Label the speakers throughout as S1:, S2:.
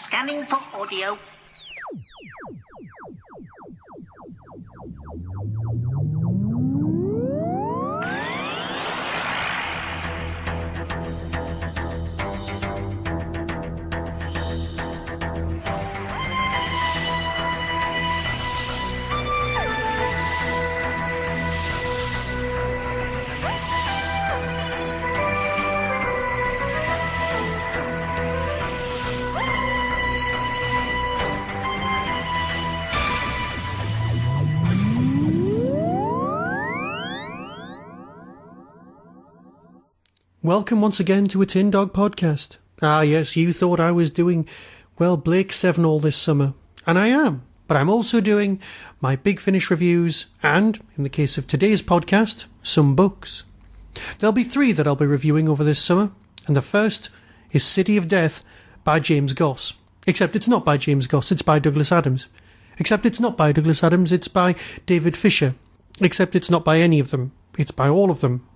S1: Scanning for audio.
S2: Welcome once again to a Tin Dog podcast. Ah yes, you thought I was doing, well, Blake 7 all this summer. And I am. But I'm also doing my Big Finish reviews and, in the case of today's podcast, some books. There'll be 3 that I'll be reviewing over this summer. And the first is City of Death by James Goss. Except it's not by James Goss, it's by Douglas Adams. Except it's not by Douglas Adams, it's by David Fisher. Except it's not by any of them, it's by all of them.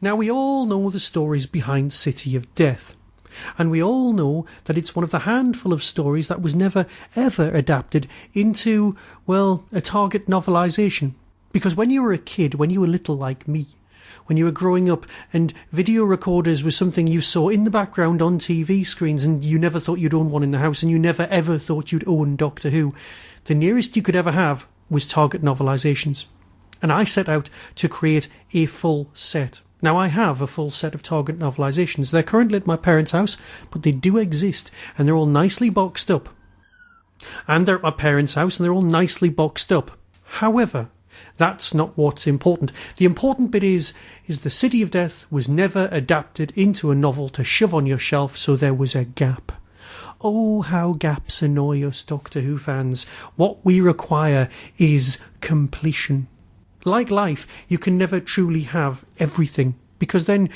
S2: Now, we all know the stories behind City of Death, and we all know that it's one of the handful of stories that was never, ever adapted into, well, a target novelisation. Because when you were a kid, when you were little like me, when you were growing up and video recorders was something you saw in the background on TV screens and you never thought you'd own one in the house and you never ever thought you'd own Doctor Who, the nearest you could ever have was target novelisations. And I set out to create a full set. Now, I have a full set of Target novelisations. They're currently at my parents' house, but they do exist, and they're all nicely boxed up. And they're at my parents' house, and they're all nicely boxed up. However, that's not what's important. The important bit is the City of Death was never adapted into a novel to shove on your shelf, so there was a gap. Oh, how gaps annoy us, Doctor Who fans. What we require is completion. Like life, you can never truly have everything, because then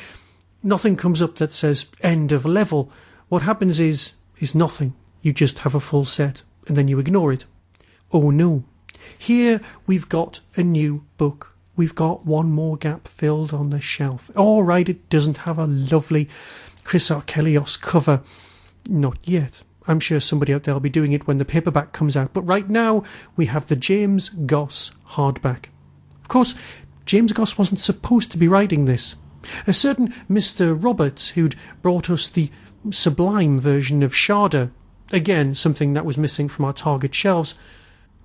S2: nothing comes up that says end of level. What happens is nothing. You just have a full set, and then you ignore it. Oh no. Here we've got a new book. We've got one more gap filled on the shelf. All right, it doesn't have a lovely Chris Arkelios cover. Not yet. I'm sure somebody out there will be doing it when the paperback comes out. But right now, we have the James Goss hardback. Of course, James Goss wasn't supposed to be writing this. A certain Mr. Roberts, who'd brought us the sublime version of Sharda, again, something that was missing from our Target shelves,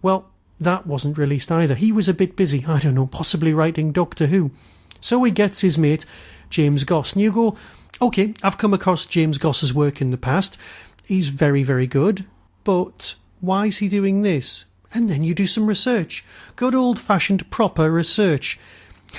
S2: well, that wasn't released either. He was a bit busy, I don't know, possibly writing Doctor Who. So he gets his mate, James Goss, and you go, OK, I've come across James Goss's work in the past. He's very, very good, but why is he doing this? And then you do some research. Good old-fashioned proper research.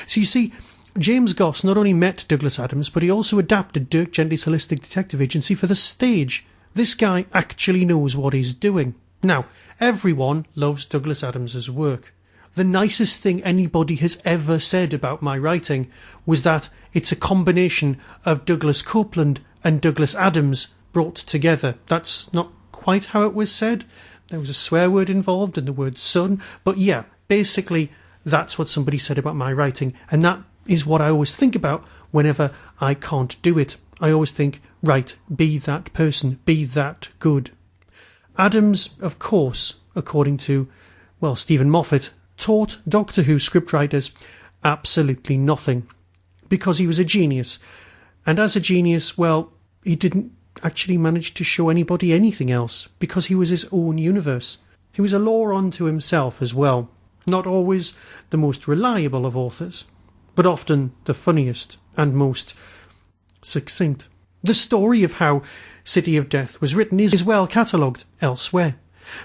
S2: So you see, James Goss not only met Douglas Adams, but he also adapted Dirk Gently's Holistic Detective Agency for the stage. This guy actually knows what he's doing. Now, everyone loves Douglas Adams's work. The nicest thing anybody has ever said about my writing was that it's a combination of Douglas Copeland and Douglas Adams brought together. That's not quite how it was said. There was a swear word involved and the word son. But yeah, basically, that's what somebody said about my writing. And that is what I always think about whenever I can't do it. I always think, right, be that person, be that good. Adams, of course, according to, well, Stephen Moffat, taught Doctor Who scriptwriters absolutely nothing. Because he was a genius. And as a genius, well, he didn't actually managed to show anybody anything else, because he was his own universe. He was a law unto himself as well. Not always the most reliable of authors, but often the funniest and most succinct. The story of how City of Death was written is well catalogued elsewhere.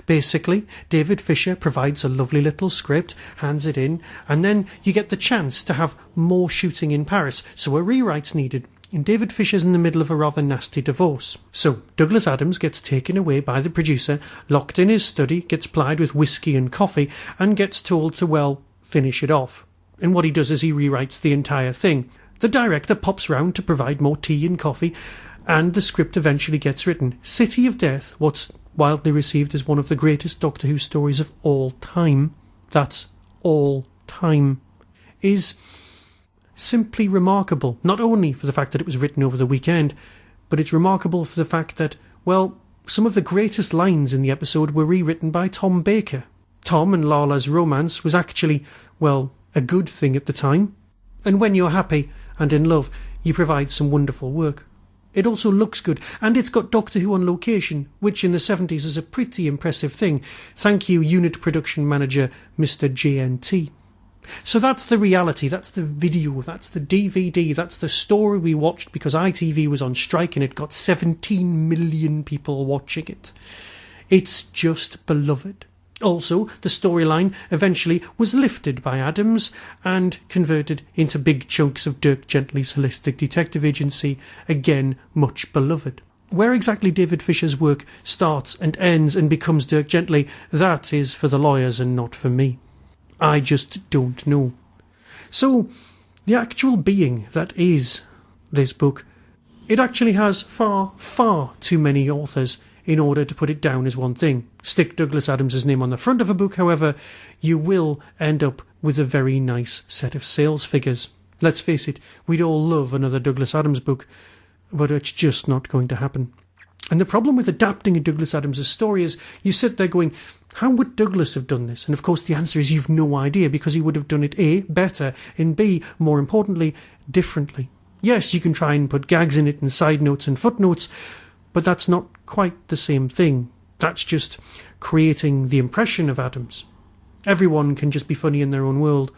S2: Basically, David Fisher provides a lovely little script, hands it in, and then you get the chance to have more shooting in Paris, so a rewrite's needed. And David Fisher's in the middle of a rather nasty divorce. So Douglas Adams gets taken away by the producer, locked in his study, gets plied with whiskey and coffee, and gets told to, well, finish it off. And what he does is he rewrites the entire thing. The director pops round to provide more tea and coffee, and the script eventually gets written. City of Death, what's widely received as one of the greatest Doctor Who stories of all time, that's all time, is simply remarkable, not only for the fact that it was written over the weekend, but it's remarkable for the fact that, well, Some of the greatest lines in the episode were rewritten by Tom Baker. Tom and Lala's romance was actually, well, a good thing at the time. And when you're happy and in love, you provide some wonderful work. It also looks good, and it's got Doctor Who on location, which in the 70s is a pretty impressive thing. Thank you, unit production manager Mr. JNT. So that's the reality, that's the video, that's the DVD, that's the story we watched because ITV was on strike and it got 17 million people watching it. It's just beloved. Also, the storyline eventually was lifted by Adams and converted into big chunks of Dirk Gently's Holistic Detective Agency, again much beloved. Where exactly David Fisher's work starts and ends and becomes Dirk Gently, that is for the lawyers and not for me. I just don't know. So, the actual being that is this book, it actually has far, far too many authors in order to put it down as one thing. Stick Douglas Adams' name on the front of a book, however, you will end up with a very nice set of sales figures. Let's face it, we'd all love another Douglas Adams book, but it's just not going to happen. And the problem with adapting a Douglas Adams' story is you sit there going, how would Douglas have done this? And of course the answer is you've no idea, because he would have done it A, better, and B, more importantly, differently. Yes, you can try and put gags in it and side notes and footnotes, but that's not quite the same thing. That's just creating the impression of Adams. Everyone can just be funny in their own world,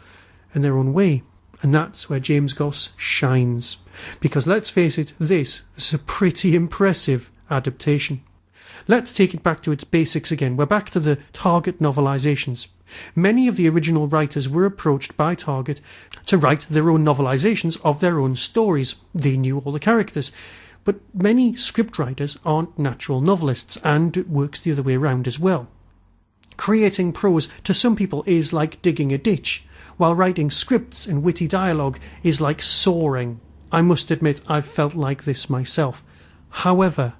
S2: in their own way. And that's where James Goss shines. Because let's face it, this is a pretty impressive adaptation. Let's take it back to its basics again. We're back to the Target novelizations. Many of the original writers were approached by Target to write their own novelizations of their own stories. They knew all the characters. But many scriptwriters aren't natural novelists, and it works the other way around as well. Creating prose to some people is like digging a ditch, while writing scripts and witty dialogue is like soaring. I must admit I've felt like this myself. However,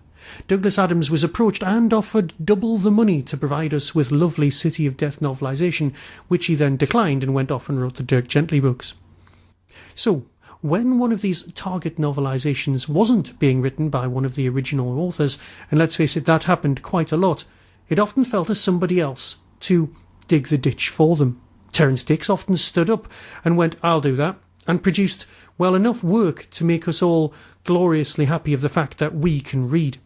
S2: Douglas Adams was approached and offered double the money to provide us with lovely City of Death novelisation, which he then declined and went off and wrote the Dirk Gently books. So, when one of these Target novelisations wasn't being written by one of the original authors, and let's face it, that happened quite a lot, it often fell to somebody else to dig the ditch for them. Terence Dix often stood up and went, I'll do that, and produced, well, enough work to make us all gloriously happy of the fact that we can read.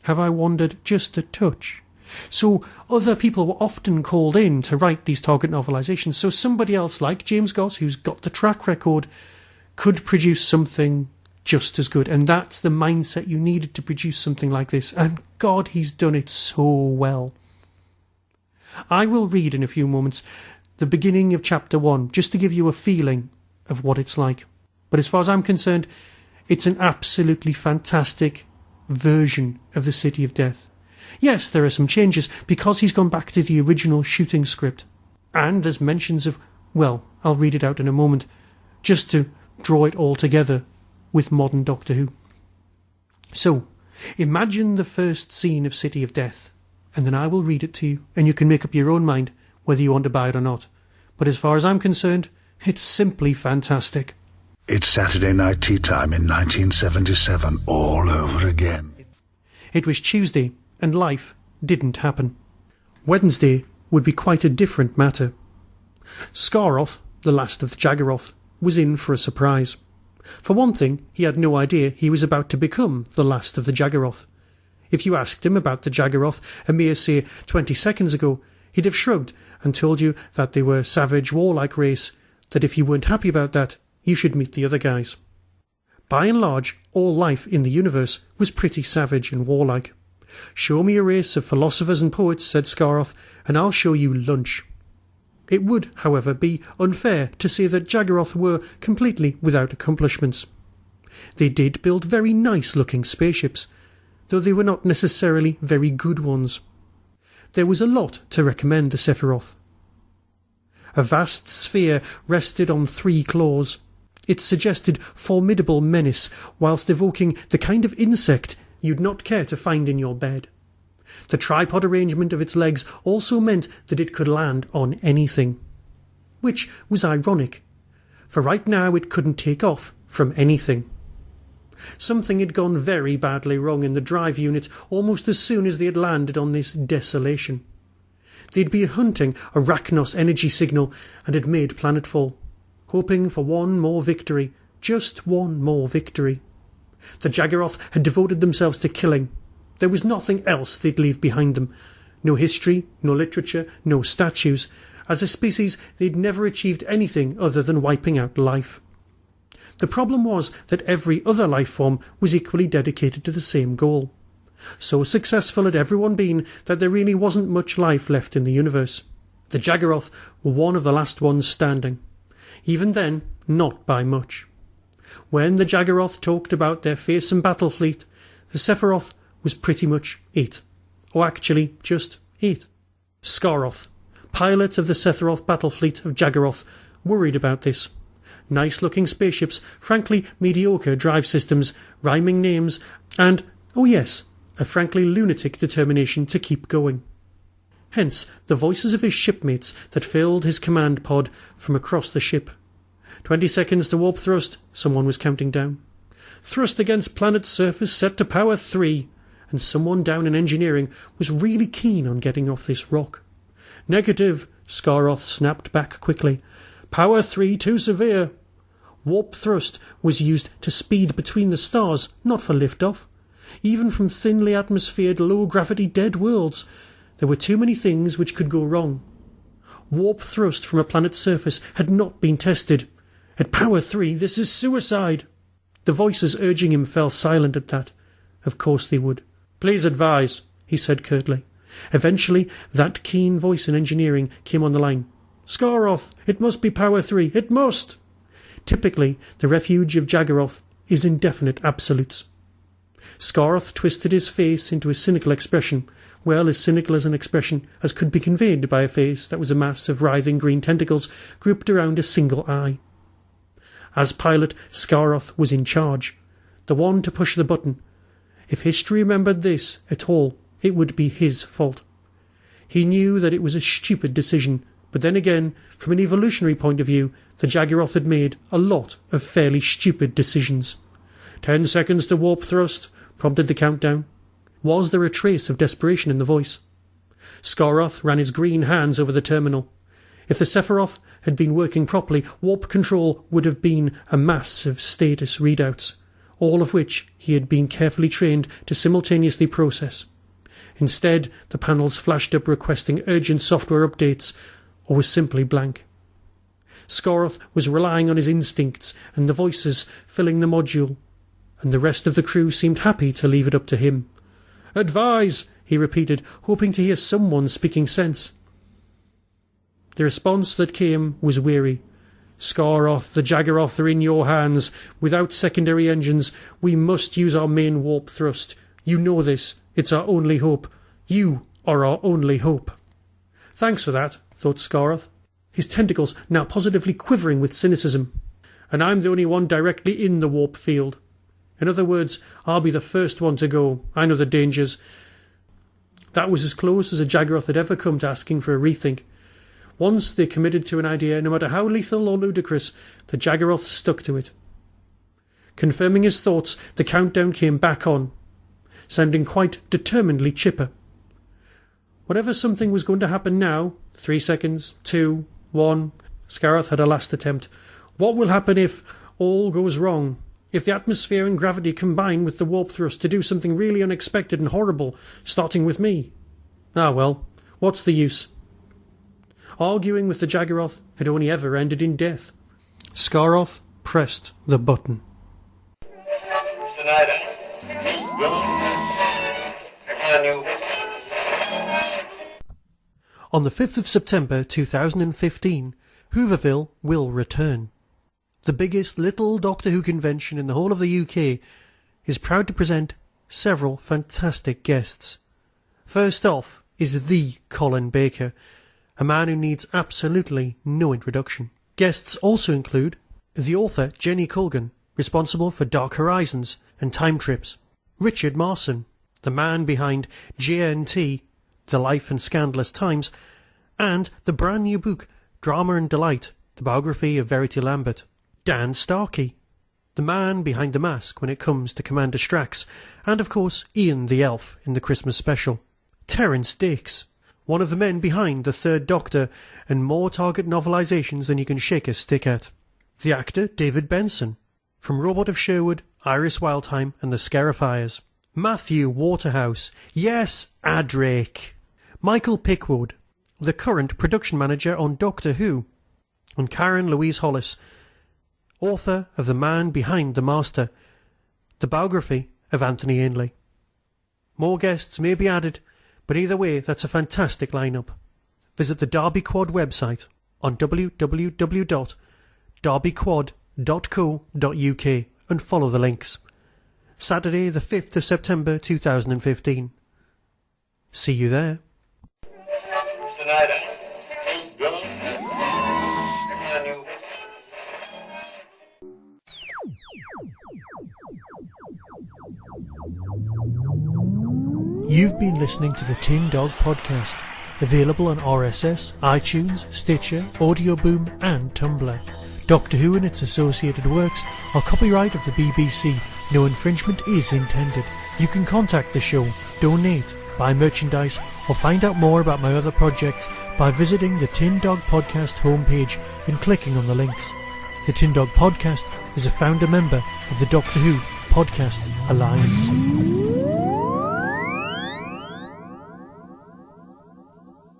S2: Have I wandered just a touch? So other people were often called in to write these Target novelisations, so somebody else like James Goss, who's got the track record, could produce something just as good. And that's the mindset you needed to produce something like this. And God, he's done it so well. I will read in a few moments the beginning of chapter 1, just to give you a feeling of what it's like. But as far as I'm concerned, it's an absolutely fantastic version of the City of Death. Yes, there are some changes because he's gone back to the original shooting script. And there's mentions of, well, I'll read it out in a moment, just to draw it all together with modern Doctor Who. So, imagine the first scene of City of Death, and then I will read it to you, and you can make up your own mind whether you want to buy it or not. But as far as I'm concerned, it's simply fantastic.
S1: It's Saturday night tea time in 1977 all over again.
S2: It was Tuesday, and life didn't happen. Wednesday would be quite a different matter. Scaroth, the last of the Jaggeroth, was in for a surprise. For one thing, he had no idea he was about to become the last of the Jaggeroth. If you asked him about the Jaggeroth a mere, say, 20 seconds ago, he'd have shrugged and told you that they were savage, warlike race, that if you weren't happy about that, you should meet the other guys. By and large, all life in the universe was pretty savage and warlike. Show me a race of philosophers and poets, said Scaroth, and I'll show you lunch. It would, however, be unfair to say that Jaggeroth were completely without accomplishments. They did build very nice-looking spaceships, though they were not necessarily very good ones. There was a lot to recommend the Sephiroth. A vast sphere rested on 3 claws. It suggested formidable menace, whilst evoking the kind of insect you'd not care to find in your bed. The tripod arrangement of its legs also meant that it could land on anything. Which was ironic, for right now it couldn't take off from anything. Something had gone very badly wrong in the drive unit almost as soon as they had landed on this desolation. They'd been hunting Arachnos energy signal and had made planetfall, hoping for one more victory, just one more victory. The Jaggeroth had devoted themselves to killing. There was nothing else they'd leave behind them. No history, no literature, no statues. As a species, they'd never achieved anything other than wiping out life. The problem was that every other life form was equally dedicated to the same goal. So successful had everyone been that there really wasn't much life left in the universe. The Jaggeroth were one of the last ones standing. Even then, not by much. When the Jaggeroth talked about their fearsome battle fleet, the Sephiroth was pretty much it. Or actually, just it. Scaroth, pilot of the Sephiroth battle fleet of Jaggeroth, worried about this. Nice-looking spaceships, frankly mediocre drive systems, rhyming names, and, oh yes, a frankly lunatic determination to keep going. Hence the voices of his shipmates that filled his command pod from across the ship. 20 seconds to warp thrust, someone was counting down. Thrust against planet's surface set to power 3, and someone down in engineering was really keen on getting off this rock. Negative, Scaroth snapped back quickly. Power 3 too severe. Warp thrust was used to speed between the stars, not for liftoff. Even from thinly atmosphered, low-gravity dead worlds, there were too many things which could go wrong. Warp thrust from a planet's surface had not been tested. At Power 3, this is suicide. The voices urging him fell silent at that. Of course they would. Please advise, he said curtly. Eventually, that keen voice in engineering came on the line. Scaroth, it must be Power 3, it must! Typically, the refuge of Jaggeroth is indefinite absolutes. Scaroth twisted his face into a cynical expression, well, as cynical as an expression as could be conveyed by a face that was a mass of writhing green tentacles grouped around a single eye. As pilot, Scaroth was in charge, the one to push the button. If history remembered this at all, it would be his fault. He knew that it was a stupid decision, but then again, from an evolutionary point of view, the Jaggeroth had made a lot of fairly stupid decisions. 10 seconds to warp thrust, prompted the countdown. Was there a trace of desperation in the voice? Scaroth ran his green hands over the terminal. If the Sephiroth had been working properly, warp control would have been a mass of status readouts, all of which he had been carefully trained to simultaneously process. Instead, the panels flashed up requesting urgent software updates, or was simply blank. Scaroth was relying on his instincts and the voices filling the module, and the rest of the crew seemed happy to leave it up to him. Advise, he repeated, hoping to hear someone speaking sense. The response that came was weary. Scaroth, the Jaggeroth are in your hands. Without secondary engines, we must use our main warp thrust. You know this. It's our only hope. You are our only hope. Thanks for that, thought Scaroth, his tentacles now positively quivering with cynicism. And I'm the only one directly in the warp field. In other words, I'll be the first one to go. I know the dangers. That was as close as a Jaggeroth had ever come to asking for a rethink. Once they committed to an idea, no matter how lethal or ludicrous, the Jaggeroth stuck to it. Confirming his thoughts, the countdown came back on, sounding quite determinedly chipper. Whatever something was going to happen now, 3 seconds, 2, 1, Scaroth had a last attempt. What will happen if all goes wrong? If the atmosphere and gravity combine with the warp thrust to do something really unexpected and horrible, starting with me? Ah well, what's the use? Arguing with the Jaggeroth had only ever ended in death. Scaroth pressed the button. On the 5th of September 2015, Hooverville will return. The biggest little Doctor Who convention in the whole of the UK is proud to present several fantastic guests. First off is the Colin Baker, a man who needs absolutely no introduction. Guests also include the author Jenny Colgan, responsible for Dark Horizons and Time Trips, Richard Marson, the man behind JNT, The Life and Scandalous Times, and the brand new book Drama and Delight, the biography of Verity Lambert, Dan Starkey, the man behind the mask when it comes to Commander Strax, and of course Ian the Elf in the Christmas special. Terrance Dicks, one of the men behind the Third Doctor and more Target novelisations than you can shake a stick at. The actor David Benson, from Robot of Sherwood, Iris Wildheim and the Scarifiers. Matthew Waterhouse, yes, Adrake. Michael Pickwood, the current production manager on Doctor Who. And Karen Louise Hollis, author of The Man Behind the Master, the biography of Anthony Ainley. More guests may be added, but either way, that's a fantastic lineup. Visit the Derby Quad website on www.derbyquad.co.uk and follow the links. Saturday the 5th of September 2015. See you there. You've been listening to the Tin Dog Podcast, available on RSS, iTunes, Stitcher, Audio Boom and Tumblr. Doctor Who and its associated works are copyright of the BBC. No infringement is intended. You can contact the show, donate, buy merchandise or find out more about my other projects by visiting the Tin Dog Podcast homepage and clicking on the links. The Tin Dog Podcast is a founder member of the Doctor Who Podcast Alliance.